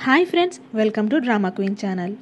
Hi friends, welcome to drama queen channel.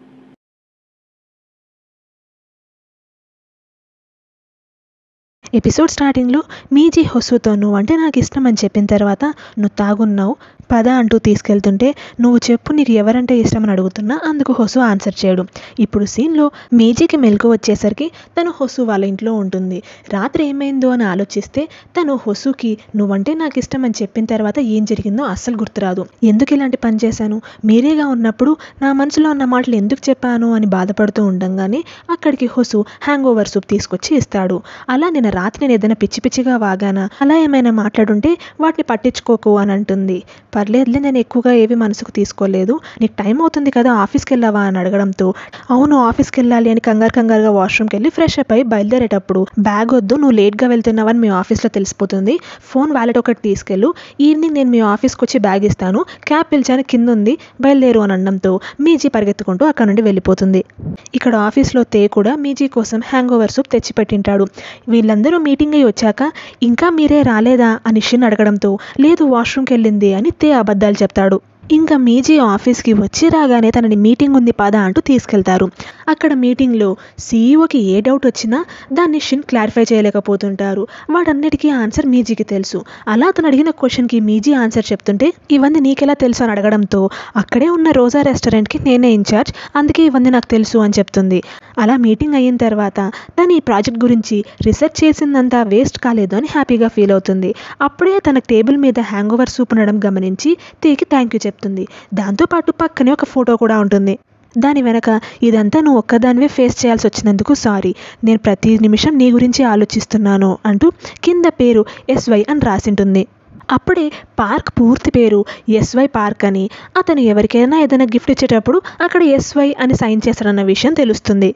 Episode స్టార్టింగ్లో మీజీ హొస్సుతో నువ్వంటే నాకు ఇష్టం అని చెప్పిన తర్వాత నువ్వు తాగున్నావు పద అంటూ తీసుకెళ్తుంటే నువ్వు చెప్పు నీకు ఎవరంటే ఇష్టం అని అడుగుతున్నా. అందుకు హొస్సు ఆన్సర్ చేయడు. ఇప్పుడు సీన్లో మీజీకి మెలకు వచ్చేసరికి తను హొస్సు వాళ్ళ ఇంట్లో ఉంటుంది. రాత్రి ఏమైందో అని ఆలోచిస్తే తను హొస్సుకి నువ్వంటే నాకు ఇష్టం అని చెప్పిన తర్వాత ఏం జరిగిందో అస్సలు గుర్తురాదు. ఎందుకు ఇలాంటి పని చేశాను, మీరేగా ఉన్నప్పుడు నా మనసులో ఉన్న మాటలు ఎందుకు చెప్పాను అని బాధపడుతూ ఉండంగానే అక్కడికి హొస్సు హ్యాంగ్ ఓవర్ సూప్ తీసుకొచ్చి ఇస్తాడు. అలా నేను రాత్రి నేను ఏదైనా పిచ్చి పిచ్చిగా వాగానా, అలా ఏమైనా మాట్లాడుంటే వాటిని పట్టించుకోకు అని అంటుంది. పర్లేదులే, నేను ఎక్కువగా ఏవి మనసుకు తీసుకోలేదు, నీకు టైం అవుతుంది కదా ఆఫీస్కి వెళ్ళావా అని అడగడంతో అవును ఆఫీస్కి వెళ్ళాలి అని కంగారుగా వాష్రూమ్కి వెళ్ళి ఫ్రెష్ అప్ అయి బయలుదేరేటప్పుడు బ్యాగ్ వద్దు, నువ్వు లేట్గా వెళ్తున్నావని మీ ఆఫీస్లో తెలిసిపోతుంది, ఫోన్ వ్యాలెట్ ఒకటి తీసుకెళ్ళు, ఈవినింగ్ నేను మీ ఆఫీస్కి వచ్చి బ్యాగ్ ఇస్తాను, క్యాబ్ పిలిచాను కింద ఉంది బయలుదేరు అని అనడంతో మీజీ పరిగెత్తుకుంటూ అక్కడ నుండి వెళ్ళిపోతుంది. ఇక్కడ ఆఫీస్లో తే కూడా మీజీ కోసం హ్యాంగ్ ఓవర్ సూప్ తెచ్చిపెట్టింటాడు. వీళ్ళందరూ మీటింగ్ అయ్యి వచ్చాక ఇంకా మీరే రాలేదా అని షిన్ అడగడంతో లేదు వాష్రూమ్కి వెళ్ళింది అని తే అబద్ధాలు చెప్తాడు. ఇంకా మీజీ ఆఫీస్కి వచ్చి రాగానే తనని మీటింగ్ ఉంది పద అంటూ తీసుకెళ్తారు. అక్కడ మీటింగ్లో సీఈఓకి ఏ డౌట్ వచ్చినా దాన్ని షిన్ క్లారిఫై చేయలేకపోతుంటారు. వాటన్నిటికీ ఆన్సర్ మీజీకి తెలుసు. అలా తను అడిగిన క్వశ్చన్కి మీజీ ఆన్సర్ చెప్తుంటే ఇవన్నీ నీకెలా తెలుసు అని అడగడంతో అక్కడే ఉన్న రోజా రెస్టారెంట్కి నేనే ఇన్ఛార్జ్, అందుకే ఇవన్నీ నాకు తెలుసు అని చెప్తుంది. అలా మీటింగ్ అయిన తర్వాత తను ఈ ప్రాజెక్ట్ గురించి రీసెర్చ్ చేసిందంతా వేస్ట్ కాలేదు అని హ్యాపీగా ఫీల్ అవుతుంది. అప్పుడే తన టేబుల్ మీద హ్యాంగ్ ఓవర్ సూప్ ఉండడం గమనించి తేకి థ్యాంక్ యూ చెప్తుంది. దాంతోపాటు పక్కనే ఒక ఫోటో కూడా ఉంటుంది. దాని వెనక ఇదంతా నువ్వు ఒక్కదానివే ఫేస్ చేయాల్సి వచ్చినందుకు సారీ, నేను ప్రతి నిమిషం నీ గురించి ఆలోచిస్తున్నాను అంటూ కింద పేరు ఎస్వై అని రాసింటుంది. అప్పుడే పార్క్ పూర్తి పేరు ఎస్వై పార్క్ అని, అతను ఎవరికైనా ఏదైనా గిఫ్ట్ ఇచ్చేటప్పుడు అక్కడ ఎస్వై అని సైన్ చేస్తాడన్న విషయం తెలుస్తుంది.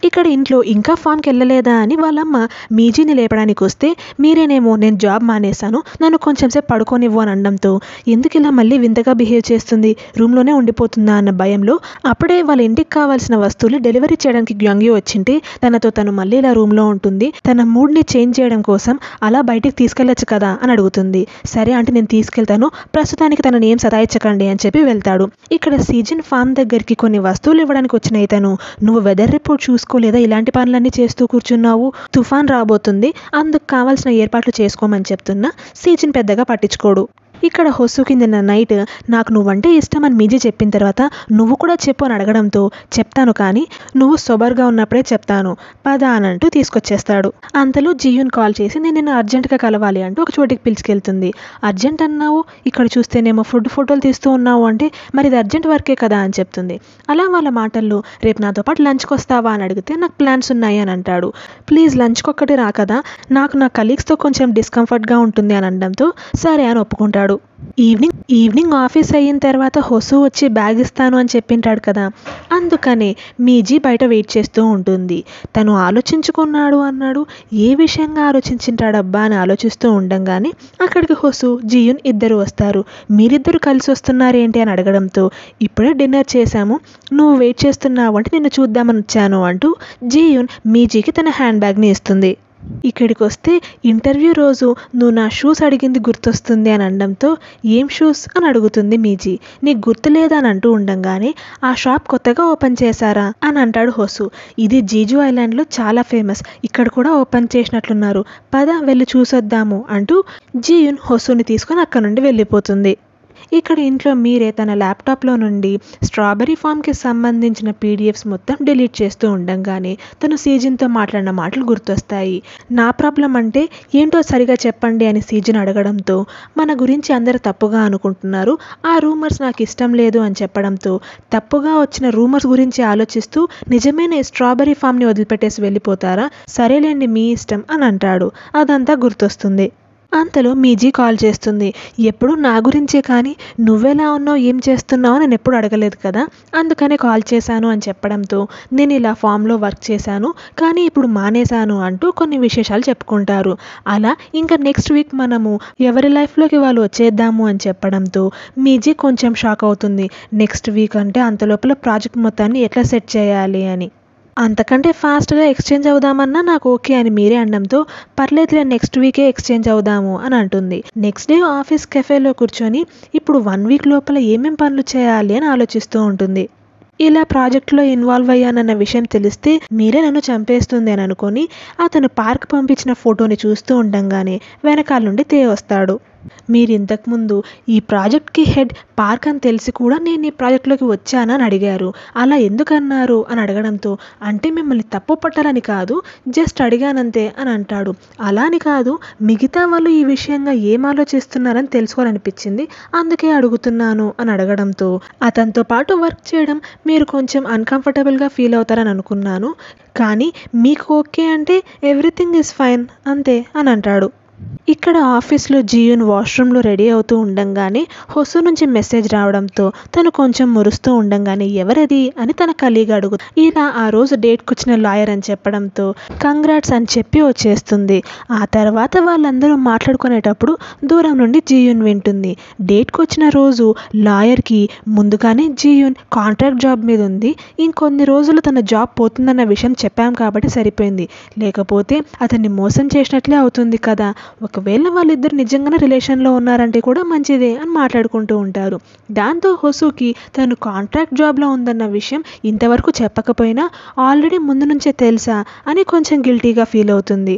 ఇక్కడ ఇంట్లో ఇంకా ఫామ్కి వెళ్ళలేదా అని వాళ్ళమ్మ మీజీని లేపడానికి వస్తే మీరేనేమో నేను జాబ్ మానేశాను, నన్ను కొంచెం సేపు పడుకోనివ్వు అని అనడంతో ఎందుకు ఇలా మళ్ళీ వింతగా బిహేవ్ చేస్తుంది, రూమ్లోనే ఉండిపోతుందా అన్న భయంలో అప్పుడే వాళ్ళ ఇంటికి కావాల్సిన వస్తువులు డెలివరీ చేయడానికి గ్యాంగ్యూ వచ్చింటే తనతో తను మళ్ళీ ఇలా రూమ్లో ఉంటుంది, తన మూడ్ని చేంజ్ చేయడం కోసం అలా బయటికి తీసుకెళ్ళచ్చు కదా అని అడుగుతుంది. సరే అంటే నేను తీసుకెళ్తాను, ప్రస్తుతానికి తనని ఏం సతాయించకండి అని చెప్పి వెళ్తాడు. ఇక్కడ సీజన్ ఫామ్ దగ్గరికి కొన్ని వస్తువులు ఇవ్వడానికి వచ్చిన ఇతను నువ్వు వెదర్ రిపోర్ట్ లేదా ఇలాంటి పనులన్నీ చేస్తూ కూర్చున్నావు, తుఫాన్ రాబోతుంది, అందుకు కావాల్సిన ఏర్పాట్లు చేసుకోమని చెప్తున్నా సీజన్ పెద్దగా పట్టించుకోడు. ఇక్కడ హొస్సుకి నిన్న నైట్ నాకు నువ్వంటే ఇష్టం అని మీజీ చెప్పిన తర్వాత నువ్వు కూడా చెప్పు అని అడగడంతో చెప్తాను కానీ నువ్వు సొబర్గా ఉన్నప్పుడే చెప్తాను పద అని అంటూ తీసుకొచ్చేస్తాడు. అంతలో జియూన్ కాల్ చేసి నేను నిన్ను అర్జెంటుగా కలవాలి అంటూ ఒక చోటికి పిలిచుకెళ్తుంది. అర్జెంట్ అన్నావు, ఇక్కడ చూస్తేనేమో ఫోటోలు తీస్తూ ఉన్నావు అంటే మరి ఇది అర్జెంట్ వర్కే కదా అని చెప్తుంది. అలా వాళ్ళ మాటల్లో రేపు నాతో పాటు లంచ్కి వస్తావా అని అడిగితే నాకు ప్లాన్స్ ఉన్నాయి అని అంటాడు. ప్లీజ్ లంచ్కి ఒక్కటి రా కదా, నాకు నా కలీగ్స్తో కొంచెం డిస్కంఫర్ట్గా ఉంటుంది అని అనడంతో సరే అని ఒప్పుకుంటాడు. ఈవినింగ్ ఆఫీస్ అయిన తర్వాత హొస్సు వచ్చి బ్యాగ్ ఇస్తాను అని చెప్పింటాడు కదా, అందుకనే మీజీ బయట వెయిట్ చేస్తూ ఉంటుంది. తను ఆలోచించుకున్నాడు అన్నాడు, ఏ విషయంగా ఆలోచించింటాడబ్బా అని ఆలోచిస్తూ ఉండంగానే అక్కడికి హొస్సు జియూన్ ఇద్దరు వస్తారు. మీరిద్దరు కలిసి వస్తున్నారేంటి అని అడగడంతో ఇప్పుడే డిన్నర్ చేశాము, నువ్వు వెయిట్ చేస్తున్నావు అంటే నిన్ను చూద్దామని వచ్చాను అంటూ జియూన్ మీజీకి తన హ్యాండ్ బ్యాగ్ని ఇస్తుంది. ఇక్కడికి వస్తే ఇంటర్వ్యూ రోజు నువ్వు నా షూస్ అడిగింది గుర్తొస్తుంది అని అనడంతో ఏం షూస్ అని అడుగుతుంది మీజీ. నీకు గుర్తులేదా అని అంటూ ఉండంగానే ఆ షాప్ కొత్తగా ఓపెన్ చేశారా అని అంటాడు హొస్సు. ఇది జీజు ఐలాండ్లో చాలా ఫేమస్, ఇక్కడ కూడా ఓపెన్ చేసినట్లున్నారు, పద వెళ్ళి చూసొద్దాము అంటూ జియూన్ హొస్సుని తీసుకొని అక్కడ నుండి వెళ్ళిపోతుంది. ఇక్కడ ఇంట్లో మీరే తన ల్యాప్టాప్లో నుండి స్ట్రాబెర్రీ ఫామ్కి సంబంధించిన పీడిఎఫ్స్ మొత్తం డిలీట్ చేస్తూ ఉండంగానే తను సీజన్తో మాట్లాడిన మాటలు గుర్తొస్తాయి. నా ప్రాబ్లం అంటే ఏంటో సరిగా చెప్పండి అని సీజన్ అడగడంతో మన గురించి అందరూ తప్పుగా అనుకుంటున్నారు, ఆ రూమర్స్ నాకు ఇష్టం లేదు అని చెప్పడంతో తప్పుగా వచ్చిన రూమర్స్ గురించి ఆలోచిస్తూ నిజమైన స్ట్రాబెర్రీ ఫామ్ని వదిలిపెట్టేసి వెళ్ళిపోతారా, సరేలేండి మీ ఇష్టం అని అంటాడు. అదంతా గుర్తొస్తుంది. అంతలో మీజీ కాల్ చేస్తుంది. ఎప్పుడు నా గురించే కానీ నువ్వెలా ఉన్నావు ఏం చేస్తున్నావు నేను ఎప్పుడు అడగలేదు కదా, అందుకనే కాల్ చేశాను అని చెప్పడంతో నేను ఇలా ఫామ్లో వర్క్ చేశాను కానీ ఇప్పుడు మానేశాను అంటూ కొన్ని విశేషాలు చెప్పుకుంటారు. అలా ఇంకా నెక్స్ట్ వీక్ మనము ఎవరి లైఫ్లోకి వాళ్ళు వచ్చేద్దాము అని చెప్పడంతో మీజీ కొంచెం షాక్ అవుతుంది. నెక్స్ట్ వీక్ అంటే అంత లోపల ప్రాజెక్ట్ మొత్తాన్ని ఎట్లా సెట్ చేయాలి అని. అంతకంటే ఫాస్ట్గా ఎక్స్చేంజ్ అవుదామన్నా నాకు ఓకే అని మీరే అనడంతో పర్లేదులే నెక్స్ట్ వీకే ఎక్స్చేంజ్ అవుదాము అని అంటుంది. నెక్స్ట్ డే ఆఫీస్ కెఫేలో కూర్చొని ఇప్పుడు 1 వీక్ లోపల ఏమేం పనులు చేయాలి అని ఆలోచిస్తూ ఉంటుంది. ఇలా ప్రాజెక్ట్లో ఇన్వాల్వ్ అయ్యానన్న విషయం తెలిస్తే మీరే నన్ను చంపేస్తుంది అని అనుకొని అతను పార్క్ పంపించిన ఫోటోని చూస్తూ ఉండంగానే వెనకాల నుండి తే వస్తాడు. మీరు ఇంతకుముందు ఈ ప్రాజెక్ట్కి హెడ్ పార్క్ అని తెలిసి కూడా నేను ఈ ప్రాజెక్ట్లోకి వచ్చానా అని అడిగారు. అలా ఎందుకన్నారు అని అడగడంతో అంటే మిమ్మల్ని తప్పు పట్టాలని కాదు, జస్ట్ అడిగానంతే అని అంటాడు. అలా అని కాదు, మిగతా వాళ్ళు ఈ విషయంగా ఏం ఆలోచిస్తున్నారని తెలుసుకోవాలనిపించింది, అందుకే అడుగుతున్నాను అని అడగడంతో అతనితో పాటు వర్క్ చేయడం మీరు కొంచెం అన్కంఫర్టబుల్గా ఫీల్ అవుతారని అనుకున్నాను, కానీ మీకు ఓకే అంటే ఎవ్రీథింగ్ ఈజ్ ఫైన్ అంతే అని అంటాడు. ఇక్కడ ఆఫీస్లో జియూన్ వాష్రూమ్లో రెడీ అవుతూ ఉండంగానే హొసు నుంచి మెసేజ్ రావడంతో తను కొంచెం మురుస్తూ ఉండంగానే ఎవరది అని తన కలీగ్ అడుగు ఇలా ఆ రోజు డేట్కి వచ్చిన లాయర్ అని చెప్పడంతో కంగ్రాట్స్ అని చెప్పి వచ్చేస్తుంది. ఆ తర్వాత వాళ్ళందరూ మాట్లాడుకునేటప్పుడు దూరం నుండి జియూన్ వింటుంది. డేట్కి వచ్చిన రోజు లాయర్కి ముందుగానే జియూన్ కాంట్రాక్ట్ జాబ్ మీద ఉంది, ఇంకొన్ని రోజులు తన జాబ్ పోతుందన్న విషయం చెప్పాం కాబట్టి సరిపోయింది, లేకపోతే అతన్ని మోసం చేసినట్లే అవుతుంది కదా, ఒకవేళ వాళ్ళిద్దరు నిజంగానే రిలేషన్లో ఉన్నారంటే కూడా మంచిదే అని మాట్లాడుకుంటూ ఉంటారు. దాంతో హొసుకి తను కాంట్రాక్ట్ జాబ్లో ఉందన్న విషయం ఇంతవరకు చెప్పకపోయినా ఆల్రెడీ ముందు నుంచే తెలుసా అని కొంచెం గిల్టీగా ఫీల్ అవుతుంది.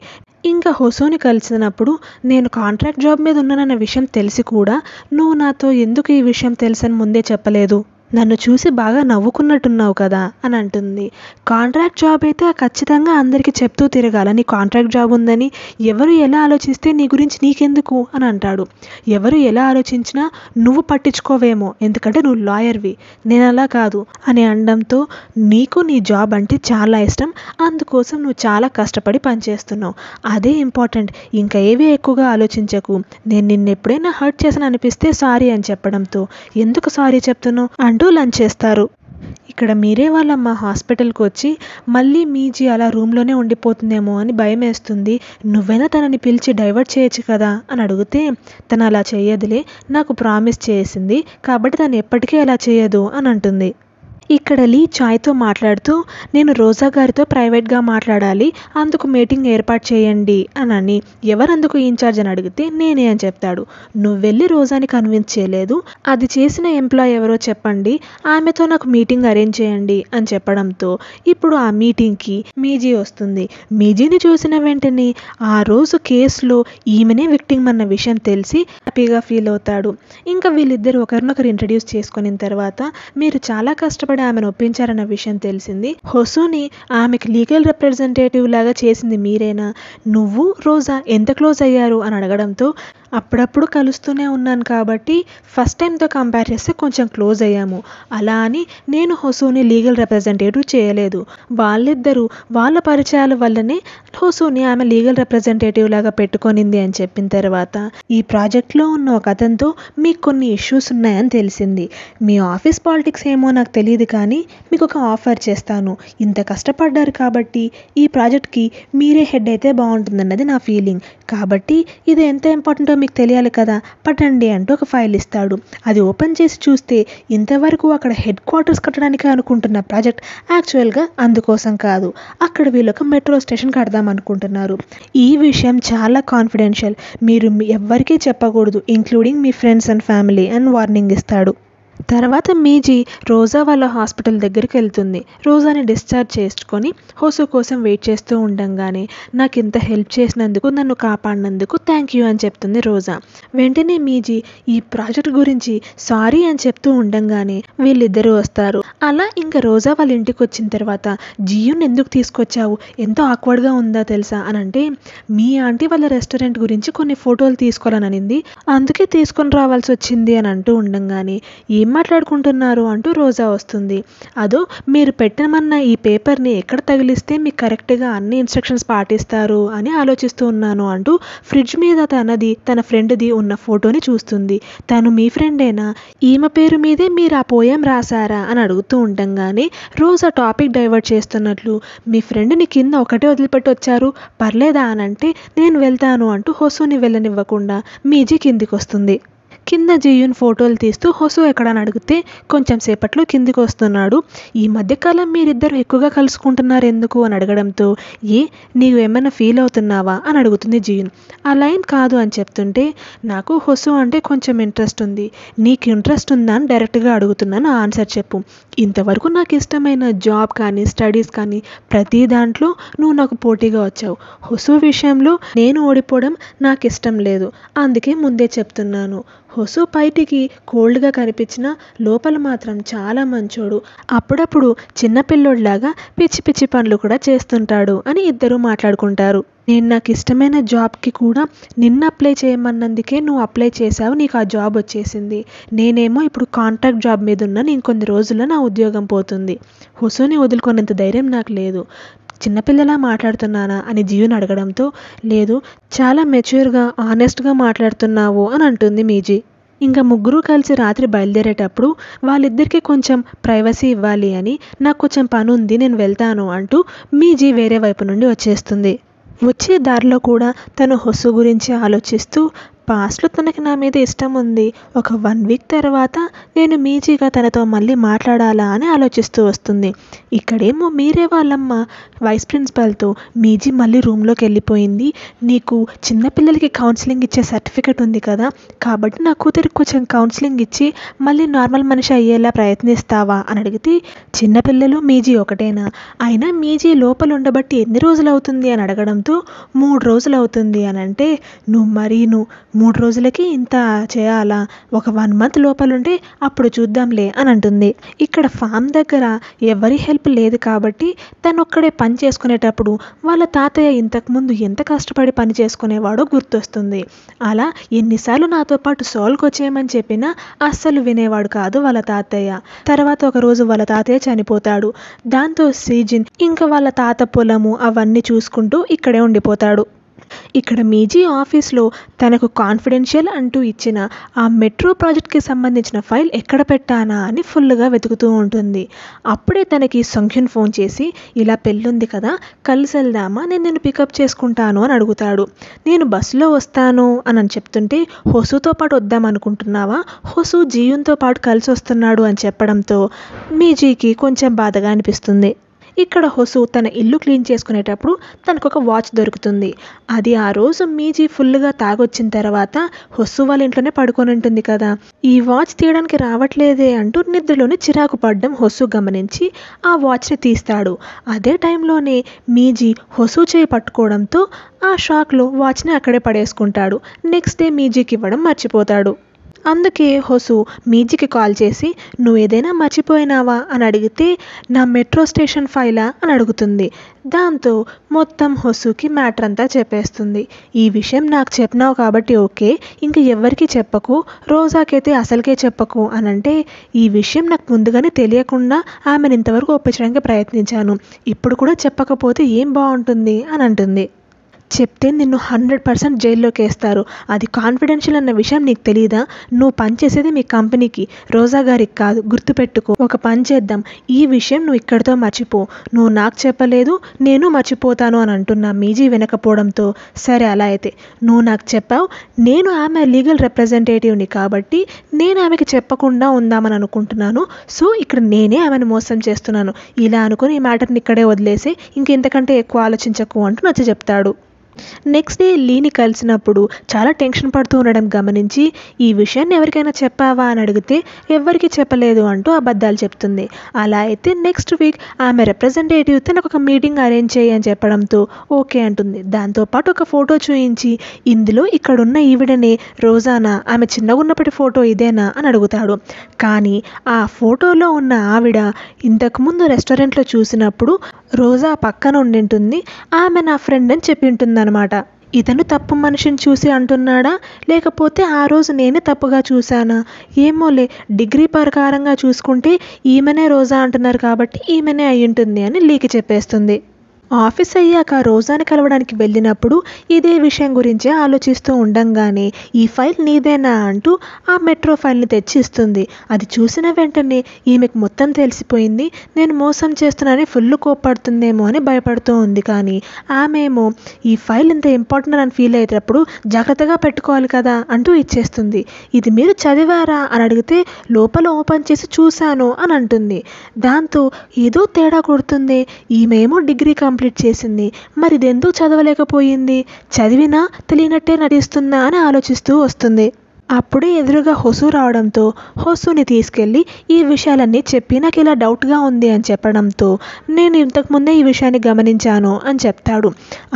ఇంకా హొసుని కలిసినప్పుడు నేను కాంట్రాక్ట్ జాబ్ మీద ఉన్నానన్న విషయం తెలిసి కూడా నువ్వు నాతో ఎందుకు ఈ విషయం తెలుసని ముందే చెప్పలేదు, నన్ను చూసి బాగా నవ్వుకున్నట్టున్నావు కదా అని అంటుంది. కాంట్రాక్ట్ జాబ్ అయితే ఖచ్చితంగా అందరికీ చెప్తూ తిరగాలని కాంట్రాక్ట్ జాబ్ ఉందని, ఎవరు ఎలా ఆలోచిస్తే నీ గురించి నీకెందుకు అని అంటాడు. ఎవరు ఎలా ఆలోచించినా నువ్వు పట్టించుకోవేమో, ఎందుకంటే నువ్వు లాయర్వి, నేను అలా కాదు అని అనడంతో నీకు నీ జాబ్ అంటే చాలా ఇష్టం, అందుకోసం నువ్వు చాలా కష్టపడి పనిచేస్తున్నావు, అదే ఇంపార్టెంట్, ఇంకా ఏవి ఎక్కువగా ఆలోచించకు, నేను నిన్ను ఎప్పుడైనా హర్ట్ చేశాను అనిపిస్తే సారీ అని చెప్పడంతో ఎందుకు సారీ చెప్తున్నావు అంటూ లంచ్ చేస్తారు. ఇక్కడ మీరే వాళ్ళమ్మ హాస్పిటల్కి వచ్చి మళ్ళీ మీజీ అలా రూమ్లోనే ఉండిపోతుందేమో అని భయం వేస్తుంది, నువ్వైనా తనని పిలిచి డైవర్ట్ చేయొచ్చు కదా అని అడిగితే తను అలా చేయదులే, నాకు ప్రామిస్ చేసింది కాబట్టి తను ఎప్పటికీ అలా చేయదు అని అంటుంది. ఇక్కడ లీ చాయ్తో మాట్లాడుతూ నేను రోజా గారితో ప్రైవేట్గా మాట్లాడాలి, అందుకు మీటింగ్ ఏర్పాటు చేయండి అని ఎవరందుకు ఇన్ఛార్జ్ అని అడిగితే నేనే అని చెప్తాడు. నువ్వు వెళ్ళి రోజాని కన్విన్స్ చేయలేదు, అది చేసిన ఎంప్లాయ్ ఎవరో చెప్పండి, ఆమెతో నాకు మీటింగ్ అరేంజ్ చేయండి అని చెప్పడంతో ఇప్పుడు ఆ మీటింగ్కి మీజీ వస్తుంది. మీజీని చూసిన వెంటనే ఆ రోజు కేసులో ఈమెనే విక్టిమ్ అన్న విషయం తెలిసి హ్యాపీగా ఫీల్ అవుతాడు. ఇంకా వీళ్ళిద్దరు ఒకరినొకరు ఇంట్రడ్యూస్ చేసుకున్న తర్వాత మీరు చాలా కష్టపడి ఆమెను ఒప్పించారన్న విషయం తెలిసింది. హొసుని ఆమెకి లీగల్ రిప్రజెంటేటివ్ లాగా చేసింది మీరేనా, నువ్వు రోజా ఎంత క్లోజ్ అయ్యారు అని అడగడంతో అప్పుడప్పుడు కలుస్తూనే ఉన్నాను కాబట్టి ఫస్ట్ టైంతో కంపేర్ చేస్తే కొంచెం క్లోజ్ అయ్యాము, అలా అని నేను హొసుని లీగల్ రిప్రజెంటేటివ్ చేయలేదు, వాళ్ళిద్దరూ వాళ్ళ పరిచయాల వల్లనే హొసుని ఆమె లీగల్ రిప్రజెంటేటివ్ లాగా పెట్టుకొనింది అని చెప్పిన తర్వాత ఈ ప్రాజెక్ట్లో ఉన్న ఒక అతనితో మీకు కొన్ని ఇష్యూస్ ఉన్నాయని తెలిసింది, మీ ఆఫీస్ పాలిటిక్స్ ఏమో నాకు తెలియదు కానీ మీకు ఒక ఆఫర్ చేస్తాను, ఇంత కష్టపడ్డారు కాబట్టి ఈ ప్రాజెక్ట్కి మీరే హెడ్ అయితే బాగుంటుందన్నది నా ఫీలింగ్, కాబట్టి ఇది ఎంత ఇంపార్టెంటో మీకు తెలియాలి కదా, పట్టండి అంటూ ఒక ఫైల్ ఇస్తాడు. అది ఓపెన్ చేసి చూస్తే ఇంతవరకు అక్కడ హెడ్ క్వార్టర్స్ కట్టడానికి అనుకుంటున్న ప్రాజెక్ట్ యాక్చువల్గా అందుకోసం కాదు, అక్కడ వీళ్ళొక మెట్రో స్టేషన్ కడదాం అనుకుంటున్నారు, ఈ విషయం చాలా కాన్ఫిడెన్షియల్, మీరు ఎవ్వరికీ చెప్పకూడదు including me friends and family అని వార్నింగ్ ఇస్తాడు. తర్వాత మీజీ రోజా వాళ్ళ హాస్పిటల్ దగ్గరికి వెళ్తుంది. రోజాని డిశ్చార్జ్ చేసుకొని హొసు కోసం వెయిట్ చేస్తూ ఉండంగానే నాకు ఇంత హెల్ప్ చేసినందుకు, నన్ను కాపాడినందుకు థ్యాంక్ యూ అని చెప్తుంది రోజా. వెంటనే మీజీ ఈ ప్రాజెక్ట్ గురించి సారీ అని చెప్తూ ఉండంగానే వీళ్ళిద్దరూ వస్తారు. అలా ఇంకా రోజా వాళ్ళ ఇంటికి వచ్చిన తర్వాత జియూన్ ఎందుకు తీసుకొచ్చావు, ఎంతో ఆక్వర్డ్గా ఉందా తెలుసా అని అంటే మీ ఆంటీ వాళ్ళ రెస్టారెంట్ గురించి కొన్ని ఫోటోలు తీసుకోవాలని అనింది, అందుకే తీసుకొని రావాల్సి వచ్చింది అని అంటూ ఉండంగానే ఏం మాట్లాడుకుంటున్నారు అంటూ రోజా వస్తుంది. అదో మీరు పెట్టమన్న ఈ పేపర్ని ఎక్కడ తగిలిస్తే మీకు కరెక్ట్గా అన్ని ఇన్స్ట్రక్షన్స్ పాటిస్తారు అని ఆలోచిస్తూ ఉన్నాను అంటూ ఫ్రిడ్జ్ మీద తన ఫ్రెండ్ది ఉన్న ఫోటోని చూస్తుంది. తను మీ ఫ్రెండేనా, ఈమె పేరు మీదే మీరు ఆ పోయం రాశారా అని అడుగుతూ ఉండంగానే రోజా టాపిక్ డైవర్ట్ చేస్తున్నట్లు మీ ఫ్రెండ్ని కింద ఒకటే వదిలిపెట్టి వచ్చారు పర్లేదా అని అంటే నేను వెళ్తాను అంటూ హొసుని వెళ్ళనివ్వకుండా మీజీ కిందికి వస్తుంది. కింద జీయున్ ఫోటోలు తీస్తూ హొసు ఎక్కడని అడిగితే కొంచెం సేపట్లో కిందికి వస్తున్నాడు. ఈ మధ్యకాలం మీరిద్దరు ఎక్కువగా కలుసుకుంటున్నారు ఎందుకు అని అడగడంతో నీవు ఏమైనా ఫీల్ అవుతున్నావా అని అడుగుతుంది జీయున్. ఆ లైన్ కాదు అని చెప్తుంటే నాకు హొసు అంటే కొంచెం ఇంట్రెస్ట్ ఉంది, నీకు ఇంట్రెస్ట్ ఉందా అని డైరెక్ట్గా అడుగుతున్నాను, ఆన్సర్ చెప్పు. ఇంతవరకు నాకు ఇష్టమైన జాబ్ కానీ స్టడీస్ కానీ ప్రతి దాంట్లో నువ్వు నాకు పోటీగా వచ్చావు. హొసు విషయంలో నేను ఓడిపోవడం నాకు ఇష్టం లేదు, అందుకే ముందే చెప్తున్నాను. హొసు బయటికి కోల్డ్గా కనిపించినా లోపల మాత్రం చాలా మంచోడు, అప్పుడప్పుడు చిన్నపిల్లోడిలాగా పిచ్చి పిచ్చి పనులు కూడా చేస్తుంటాడు అని ఇద్దరు మాట్లాడుకుంటారు. నేను నాకు ఇష్టమైన జాబ్కి కూడా నిన్ను అప్లై చేయమన్నందుకే నువ్వు అప్లై చేసావు, నీకు ఆ జాబ్ వచ్చేసింది. నేనేమో ఇప్పుడు కాంట్రాక్ట్ జాబ్ మీద ఉన్నాను, ఇంకొన్ని రోజుల్లో నా ఉద్యోగం పోతుంది. హొసుని వదులుకునేంత ధైర్యం నాకు లేదు. చిన్నపిల్లలా మాట్లాడుతున్నానా అని జీయున్ అడగడంతో లేదు, చాలా మెచ్యూర్గా ఆనెస్ట్గా మాట్లాడుతున్నావు అని అంటుంది మీజీ. ఇంకా ముగ్గురు కలిసి రాత్రి బయలుదేరేటప్పుడు వాళ్ళిద్దరికీ కొంచెం ప్రైవసీ ఇవ్వాలి అని నాకు కొంచెం పని ఉంది నేను వెళ్తాను అంటూ మీజీ వేరే వైపు నుండి వచ్చేస్తుంది. వచ్చే దారిలో కూడా తను హొసు గురించి ఆలోచిస్తూ పాస్ట్లో తనకి నా మీద ఇష్టం ఉంది, ఒక 1 వీక్ తర్వాత నేను మీజీగా తనతో మళ్ళీ మాట్లాడాలా అని ఆలోచిస్తూ వస్తుంది. ఇక్కడేమో మీరే వాళ్ళమ్మ వైస్ ప్రిన్సిపల్తో మీజీ మళ్ళీ రూమ్లోకి వెళ్ళిపోయింది, నీకు చిన్నపిల్లలకి కౌన్సిలింగ్ ఇచ్చే సర్టిఫికెట్ ఉంది కదా, కాబట్టి నా కూతురికి కొంచెం కౌన్సిలింగ్ ఇచ్చి మళ్ళీ నార్మల్ మనిషి అయ్యేలా ప్రయత్నిస్తావా అని అడిగితే చిన్నపిల్లలు మీజీ ఒకటేనా, అయినా మీజీ లోపల ఉండబట్టి ఎన్ని రోజులు అవుతుంది అని అడగడంతో 3 రోజులు అవుతుంది అని అంటే నువ్వు 3 రోజులకి ఇంత చేయాలా, ఒక 1 మంత్ లోపలుంటే అప్పుడు చూద్దాంలే అని అంటుంది. ఇక్కడ ఫామ్ దగ్గర ఎవరి హెల్ప్ లేదు కాబట్టి తను ఒక్కడే పని చేసుకునేటప్పుడు వాళ్ళ తాతయ్య ఇంతకుముందు ఎంత కష్టపడి పని చేసుకునేవాడో గుర్తొస్తుంది. అలా ఎన్నిసార్లు నాతో పాటు సోల్కి వచ్చేయమని చెప్పినా అస్సలు వినేవాడు కాదు వాళ్ళ తాతయ్య. తర్వాత ఒకరోజు వాళ్ళ తాతయ్య చనిపోతాడు. దాంతో సీజిన్ ఇంకా వాళ్ళ తాత పొలము అవన్నీ చూసుకుంటూ ఇక్కడే ఉండిపోతాడు. ఇక్కడ మీజీ ఆఫీస్లో తనకు కాన్ఫిడెన్షియల్ అంటూ ఇచ్చిన ఆ మెట్రో ప్రాజెక్ట్కి సంబంధించిన ఫైల్ ఎక్కడ పెట్టానా అని ఫుల్గా వెతుకుతూ ఉంటుంది. అప్పుడే తనకి సంఖ్యున్ ఫోన్ చేసి ఇలా పెళ్ళుంది కదా కలిసి వెళ్దామా, నేను నిన్ను పికప్ చేసుకుంటాను అని అడుగుతాడు. నేను బస్సులో వస్తాను అని చెప్తుంటే హొసుతో పాటు వద్దామనుకుంటున్నావా, హొసు జీయున్తో పాటు కలిసి వస్తున్నాడు అని చెప్పడంతో మీజీకి కొంచెం బాధగా అనిపిస్తుంది. ఇక్కడ హొసు తన ఇల్లు క్లీన్ చేసుకునేటప్పుడు తనకు ఒక వాచ్ దొరుకుతుంది. అది ఆ రోజు మీజీ ఫుల్గా తాగొచ్చిన తర్వాత హొసు వాళ్ళ ఇంట్లోనే పడుకొని ఉంటుంది కదా, ఈ వాచ్ తీయడానికి రావట్లేదే అంటూ నిద్రలోనే చిరాకు పడ్డం హొసు గమనించి ఆ వాచ్ని తీస్తాడు. అదే టైంలోనే మీజీ హొసు చేయి పట్టుకోవడంతో ఆ షాక్లో వాచ్ని అక్కడే పడేసుకుంటాడు. నెక్స్ట్ డే మీజీకి ఇవ్వడం మర్చిపోతాడు. అందుకే హొసు మీజీకి కాల్ చేసి నువ్వు ఏదైనా మర్చిపోయినావా అని అడిగితే నా మెట్రో స్టేషన్ ఫైలా అని అడుగుతుంది. దాంతో మొత్తం హొసుకి మ్యాటర్ అంతా చెప్పేస్తుంది. ఈ విషయం నాకు చెప్పినావు కాబట్టి ఓకే, ఇంక ఎవరికి చెప్పకు, రోజాకైతే అసలుకే చెప్పకు అని అంటే ఈ విషయం నాకు ముందుగానే తెలియకుండా ఆమెను ఇంతవరకు ఒప్పించడానికి ప్రయత్నించాను, ఇప్పుడు కూడా చెప్పకపోతే ఏం బాగుంటుంది అని అంటుంది. చెప్తే నిన్ను 100% జైల్లోకి వేస్తారు, అది కాన్ఫిడెన్షియల్ అన్న విషయం నీకు తెలీదా, నువ్వు పనిచేసేది మీ కంపెనీకి, రోజా గారికి కాదు, గుర్తుపెట్టుకో. ఒక పని చేద్దాం, ఈ విషయం నువ్వు ఇక్కడితో మర్చిపో, నువ్వు నాకు చెప్పలేదు నేను మర్చిపోతాను అని అంటున్నా మీజీ వినకపోవడంతో సరే అలా అయితే నువ్వు నాకు చెప్పావు, నేను ఆమె లీగల్ రిప్రజెంటేటివ్ని కాబట్టి నేను ఆమెకి చెప్పకుండా ఉందామని అనుకుంటున్నాను, సో ఇక్కడ నేనే ఆమెను మోసం చేస్తున్నాను, ఇలా అనుకుని ఈ మ్యాటర్ని ఇక్కడే వదిలేసి ఇంకెంతకంటే ఎక్కువ ఆలోచించకు అంటూ నచ్చ చెప్తాడు. నెక్స్ట్ డే లీని కలిసినప్పుడు చాలా టెన్షన్ పడుతూ ఉండడం గమనించి ఈ విషయాన్ని ఎవరికైనా చెప్పావా అని అడిగితే ఎవ్వరికి చెప్పలేదు అంటూ అబద్ధాలు చెప్తుంది. అలా అయితే నెక్స్ట్ వీక్ ఆమె రిప్రజెంటేటివ్తో నాకు ఒక మీటింగ్ అరేంజ్ చేయి అని చెప్పడంతో ఓకే అంటుంది. దాంతోపాటు ఒక ఫోటో చూయించి ఇందులో ఇక్కడున్న ఈవిడనే రోజానా, ఆమె చిన్నగా ఉన్నప్పటి ఫోటో ఇదేనా అని అడుగుతాడు. కానీ ఆ ఫోటోలో ఉన్న ఆవిడ ఇంతకుముందు రెస్టారెంట్లో చూసినప్పుడు రోజా పక్కన ఉండింటుంది, ఆమె నా ఫ్రెండ్ అని చెప్పి ఉంటుందన్నమాట. ఇతను తప్పు మనిషిని చూసి అంటున్నాడా లేకపోతే ఆ రోజు నేనే తప్పుగా చూశానా ఏమోలే, డిగ్రీ ప్రకారంగా చూసుకుంటే ఈమెనే రోజా అంటున్నారు కాబట్టి ఈమెనే అయి ఉంటుంది అని లీకి చెప్పేస్తుంది. ఆఫీస్ అయ్యాక రోజాని కలవడానికి వెళ్ళినప్పుడు ఇదే విషయం గురించే ఆలోచిస్తూ ఉండంగానే ఈ ఫైల్ నీదేనా అంటూ ఆ మెట్రో ఫైల్ని తెచ్చి ఇస్తుంది. అది చూసిన వెంటనే ఈమెకు మొత్తం తెలిసిపోయింది. నేను మోసం చేస్తున్నానని ఫుల్ కోప్పడుతుందేమో అని భయపడుతూ ఉంది. కానీ ఆమె ఏమో ఈ ఫైల్ ఇంత ఇంపార్టెంట్ అని ఫీల్ అయ్యేటప్పుడు జాగ్రత్తగా పెట్టుకోవాలి కదా అంటూ ఇచ్చేస్తుంది. ఇది మీరు చదివారా అని అడిగితే లోపల ఓపెన్ చేసి చూశాను అని అంటుంది. దాంతో ఏదో తేడా కొడుతుంది. ఈమెమో డిగ్రీ కంప్లీట్ చేసింది, మరి ఇదెందుకు చదవలేకపోయింది, చదివినా తెలియనట్టే నటిస్తుందా అని ఆలోచిస్తూ వస్తుంది. అప్పుడే ఎదురుగా హొసు రావడంతో హొసుని తీసుకెళ్ళి ఈ విషయాలన్నీ చెప్పి నాకు ఇలా డౌట్గా ఉంది అని చెప్పడంతో నేను ఇంతకుముందే ఈ విషయాన్ని గమనించాను అని చెప్తాడు.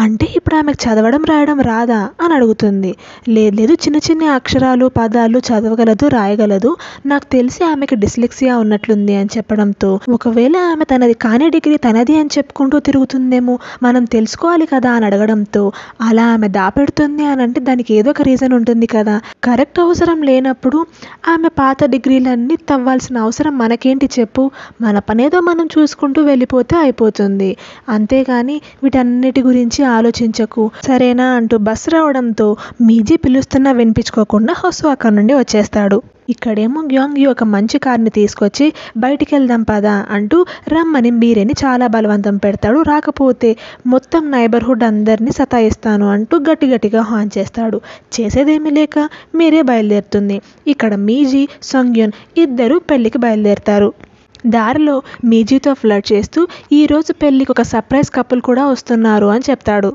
అంటే ఇప్పుడు ఆమెకు చదవడం రాయడం రాదా అని అడుగుతుంది. లేదు చిన్న చిన్న అక్షరాలు పదాలు చదవగలదు రాయగలదు, నాకు తెలిసి ఆమెకు డిస్లెక్సియా ఉన్నట్లుంది అని చెప్పడంతో ఒకవేళ ఆమె తనది కాని డిగ్రీ తనది అని చెప్పుకుంటూ తిరుగుతుందేమో, మనం తెలుసుకోవాలి కదా అని అడగడంతో అలా ఆమె దాపెడుతుంది అని అంటే దానికి ఏదో ఒక రీజన్ ఉంటుంది కదా, కరెక్ట్ అవసరం లేనప్పుడు ఆమె పాత డిగ్రీలన్నీ తవ్వాల్సిన అవసరం మనకేంటి చెప్పు, మన పనేదో మనం చూసుకుంటూ వెళ్ళిపోతే అయిపోతుంది, అంతేగాని వీటన్నిటి గురించి ఆలోచించకు సరేనా అంటూ బస్సు రావడంతో మీజీ పిలుస్తున్నా వినిపించుకోకుండా హొసు అక్కడి నుండి వచ్చేస్తాడు. ఇక్కడేమో గ్యాంగ్యూ ఒక మంచి కార్ని తీసుకొచ్చి బయటికి వెళ్దాం పదా అంటూ రమ్మని మీరేని చాలా బలవంతం పెడతాడు. రాకపోతే మొత్తం నైబర్హుడ్ అందరినీ సతాయిస్తాను అంటూ గట్టిగా హాన్ చేస్తాడు. చేసేదేమీ లేక మీరే బయలుదేరుతుంది. ఇక్కడ మీజీ సంగ్యూన్ ఇద్దరు పెళ్లికి బయలుదేరుతారు. దారిలో మీజీతో ఫ్లర్ట్ చేస్తూ ఈరోజు పెళ్ళికి ఒక సర్ప్రైజ్ కపుల్ కూడా వస్తున్నారు అని చెప్తాడు.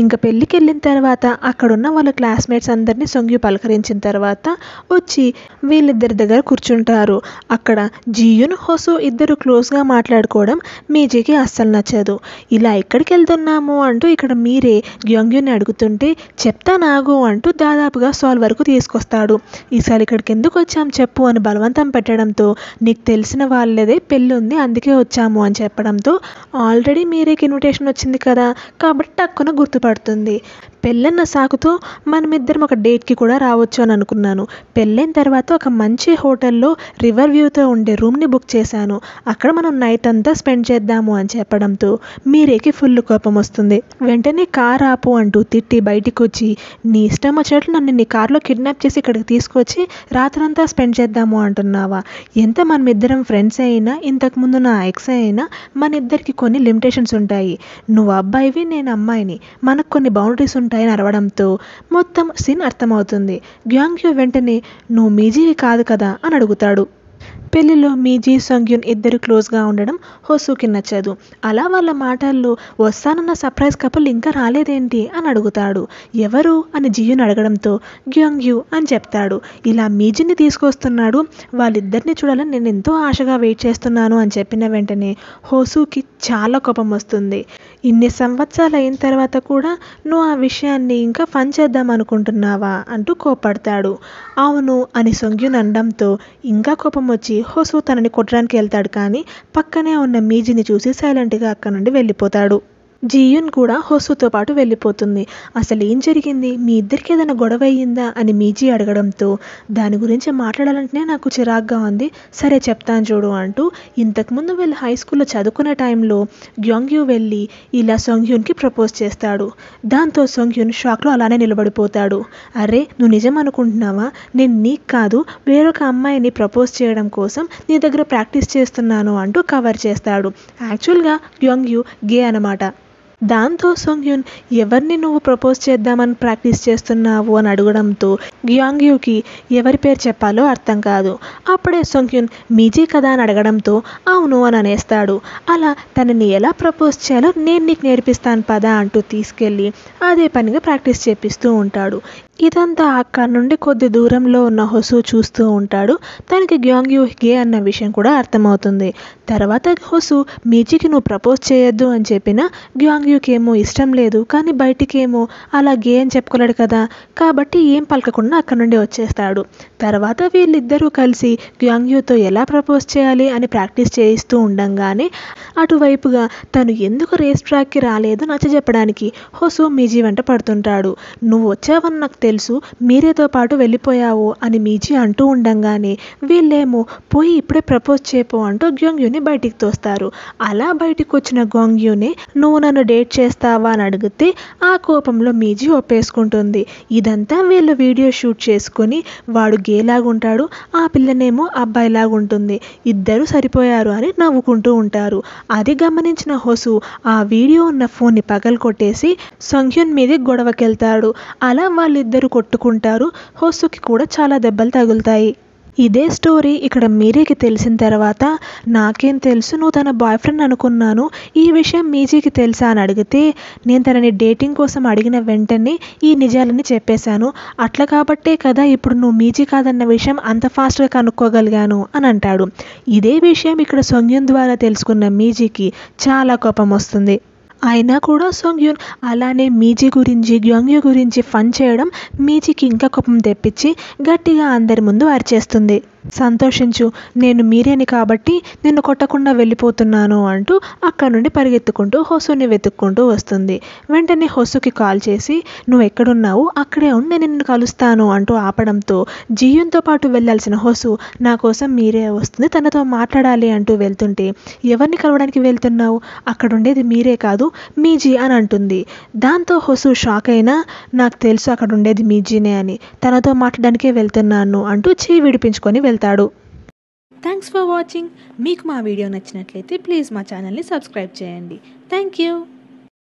ఇంకా పెళ్ళికి వెళ్ళిన తర్వాత అక్కడున్న వాళ్ళ క్లాస్మేట్స్ అందరినీ సొంగ్యు పలకరించిన తర్వాత వచ్చి వీళ్ళిద్దరి దగ్గర కూర్చుంటారు. అక్కడ జియున్ హొసు ఇద్దరు క్లోజ్గా మాట్లాడుకోవడం మీజీకి అస్సలు నచ్చదు. ఇలా ఎక్కడికి వెళ్తున్నాము అంటూ ఇక్కడ మీరే గ్యాంగ్యూని అడుగుతుంటే చెప్తా నాగు అంటూ దాదాపుగా సాల్వ్ వరకు తీసుకొస్తాడు. ఈసారి ఇక్కడికి ఎందుకు వచ్చాం చెప్పు అని బలవంతం పెట్టడంతో నీకు తెలిసిన వాళ్ళదే పెళ్ళి ఉంది అందుకే వచ్చాము అని చెప్పడంతో ఆల్రెడీ మీరేకి ఇన్విటేషన్ వచ్చింది కదా కాబట్టి టక్కున గుర్తుపడుతుంది. పెళ్ళన్న సాకుతో మనమిద్దరం ఒక డేట్కి కూడా రావచ్చు అని అనుకున్నాను. పెళ్ళైన తర్వాత ఒక మంచి హోటల్లో రివర్ వ్యూతో ఉండే రూమ్ని బుక్ చేశాను, అక్కడ మనం నైట్ అంతా స్పెండ్ చేద్దాము అని చెప్పడంతో మీరేకి ఫుల్ కోపం వస్తుంది. వెంటనే కార్ ఆపు అంటూ తిట్టి బయటికి వచ్చి నీ ఇష్టం వచ్చినట్లు నన్ను నీ కార్లో కిడ్నాప్ చేసి ఇక్కడికి తీసుకొచ్చి రాత్రంతా స్పెండ్ చేద్దాము అంటున్నావా, ఎంత మనమిద్దరం ఫ్రెండ్స్ అయినా ఇంతకుముందు నా ఎక్స్ అయినా మన ఇద్దరికి కొన్ని లిమిటేషన్స్ ఉంటాయి, నువ్వు అబ్బాయివి నేను అమ్మాయిని, మనకు కొన్ని బౌండరీస్ ఉంటాయని అరవడంతో మొత్తం సీన్ అర్థమవుతుంది. గ్యాంగ్యూ వెంటనే నువ్వు మీజీవి కాదు కదా అని అడుగుతాడు. పెళ్లిలో మీజీ సంగ్యూన్ ఇద్దరు క్లోజ్గా ఉండడం హొసుకి నచ్చదు. అలా వాళ్ళ మాటల్లో వస్తానన్న సర్ప్రైజ్ కపుల్ ఇంకా రాలేదేంటి అని అడుగుతాడు. ఎవరు అని జియున్ అడగడంతో గ్యాంగ్యూ అని చెప్తాడు. ఇలా మీజీని తీసుకొస్తున్నాడు, వాళ్ళిద్దరిని చూడాలని నేను ఎంతో ఆశగా వెయిట్ చేస్తున్నాను అని చెప్పిన వెంటనే హొసుకి చాలా కోపం వస్తుంది. ఇన్ని సంవత్సరాలు అయిన తర్వాత కూడా నువ్వు ఆ విషయాన్ని ఇంకా ఫన్ చేద్దాం అనుకుంటున్నావా అంటూ కోపడతాడు. అవును అని సంగ్యూన్ అనడంతో ఇంకా కోపం వచ్చి హొసు తనని కొట్టడానికి వెళ్తాడు. కానీ పక్కనే ఉన్న మీజీని చూసి సైలెంట్గా అక్కడి నుండి వెళ్ళిపోతాడు. జియున్ కూడా హొసుతో పాటు వెళ్ళిపోతుంది. అసలు ఏం జరిగింది, మీ ఇద్దరికి ఏదైనా గొడవ అయ్యిందా అని మీజీ అడగడంతో దాని గురించి మాట్లాడాలంటేనే నాకు చిరాగ్గా ఉంది, సరే చెప్తాను చూడు అంటూ ఇంతకుముందు వీళ్ళు హై స్కూల్లో చదువుకునే టైంలో గ్యాంగ్యూ వెళ్ళి ఇలా సొంగ్యూన్కి ప్రపోజ్ చేస్తాడు. దాంతో సొంగ్యూన్ షాక్లో అలానే నిలబడిపోతాడు. అరే నువ్వు నిజం అనుకుంటున్నావా, నేను నీకు కాదు వేరొక అమ్మాయిని ప్రపోజ్ చేయడం కోసం నీ దగ్గర ప్రాక్టీస్ చేస్తున్నాను అంటూ కవర్ చేస్తాడు. యాక్చువల్గా గ్యాంగ్యూ గే అన్నమాట. దాంతో సొంగ్యూన్ ఎవరిని నువ్వు ప్రపోజ్ చేద్దామని ప్రాక్టీస్ చేస్తున్నావు అని అడగడంతో గ్యాంగ్యూకి ఎవరి పేరు చెప్పాలో అర్థం కాదు. అప్పుడే సొంగ్యూన్ మీజీ కదా అని అడగడంతో అవును అని అనేస్తాడు. అలా తనని ఎలా ప్రపోజ్ చేయాలో నేను నీకు నేర్పిస్తాను పదా అంటూ తీసుకెళ్ళి అదే పనిగా ప్రాక్టీస్ చేపిస్తూ ఉంటాడు. ఇదంతా అక్కడి నుండి కొద్ది దూరంలో ఉన్న హొసు చూస్తూ ఉంటాడు. తనకి గ్యాంగ్యూ గే అన్న విషయం కూడా అర్థమవుతుంది. తర్వాత హొసు మీజీకి నువ్వు ప్రపోజ్ చేయొద్దు అని చెప్పినా గ్యాంగ్యూకి ఏమో ఇష్టం లేదు, కానీ బయటికేమో అలా గే అని చెప్పుకోలేడు కదా, కాబట్టి ఏం పలకకుండా అనుకుని అక్కడ నుండి వచ్చేస్తాడు. తర్వాత వీళ్ళిద్దరూ కలిసి గ్యాంగ్యూతో ఎలా ప్రపోజ్ చేయాలి అని ప్రాక్టీస్ చేయిస్తూ ఉండంగానే అటువైపుగా తను ఎందుకు రేస్ ట్రాక్కి రాలేదో నచ్చజెప్పడానికి హొసు మీజీ వెంట పడుతుంటాడు. నువ్వు వచ్చావని నాకు తెలుసు, మీరేతో పాటు వెళ్ళిపోయావు అని మీజీ అంటూ ఉండంగానే వీళ్ళేమో పోయి ఇప్పుడే ప్రపోజ్ చేయపో అంటూ గ్యాంగ్యూని బయటికి తోస్తారు. అలా బయటికి వచ్చిన గ్యాంగ్యూని నువ్వు నన్ను డేట్ చేస్తావా అని అడిగితే ఆ కోపంలో మీజీ ఒప్పేసుకుంటుంది. ఇదంతా వీళ్ళు వీడియో షూట్ చేసుకుని వాడు గేలాగుంటాడు, ఆ పిల్లనేమో అబ్బాయిలాగుంటుంది, ఇద్దరు సరిపోయారు అని నవ్వుకుంటూ ఉంటారు. అది గమనించిన హొసు ఆ వీడియో ఉన్న ఫోన్ని పగలకొట్టేసి సంగ్యున్ మీద గొడవకెళ్తాడు. అలా వాళ్ళిద్దరూ కొట్టుకుంటారు. హొసుకి కూడా చాలా దెబ్బలు తగులుతాయి. ఇదే స్టోరీ ఇక్కడ మీరేకి తెలిసిన తర్వాత నాకేం తెలుసు, నువ్వు తన బాయ్ ఫ్రెండ్ అనుకున్నాను, ఈ విషయం మీజీకి తెలుసా అని అడిగితే నేను తనని డేటింగ్ కోసం అడిగిన వెంటనే ఈ నిజాలని చెప్పేశాను, అట్లా కాబట్టే కదా ఇప్పుడు నువ్వు మీజీ కాదన్న విషయం అంత ఫాస్ట్గా కనుక్కోగలిగాను అని అంటాడు. ఇదే విషయం ఇక్కడ సంగ్యున్ ద్వారా తెలుసుకున్న మీజీకి చాలా కోపం వస్తుంది. అయినా కూడా సంగ్యున్ అలానే మీజీ గురించి గ్యాంగ్యూ గురించి ఫన్ చేయడం మీజీకి ఇంకా కోపం తెప్పించి గట్టిగా అందరి ముందు అరిచేస్తుంది. సంతోషించు, నేను మీరేని కాబట్టి నిన్ను కొట్టకుండా వెళ్ళిపోతున్నాను అంటూ అక్కడ నుండి పరిగెత్తుకుంటూ హొసుని వెతుక్కుంటూ వస్తుంది. వెంటనే హొసుకి కాల్ చేసి నువ్వు ఎక్కడున్నావు అక్కడే ఉండి నేను నిన్ను కలుస్తాను అంటూ ఆపడంతో జియున్తో పాటు వెళ్ళాల్సిన హొసు నా కోసం మీరే వస్తుంది, తనతో మాట్లాడాలి అంటూ వెళ్తుంటే ఎవరిని కలవడానికి వెళ్తున్నావు, అక్కడ ఉండేది మీరే కాదు మీజీ అని అంటుంది. దాంతో హొసు షాక్ అయినా నాకు తెలుసు అక్కడ ఉండేది మీజీనే అని, తనతో మాట్లాడడానికే వెళ్తున్నాను అంటూ చేయి విడిపించుకొని వెళ్తాడు. Thanks for watching. మీకు మా వీడియో నచ్చినట్లయితే ప్లీజ్ మా ఛానల్ని సబ్స్క్రైబ్ చేయండి. Thank you.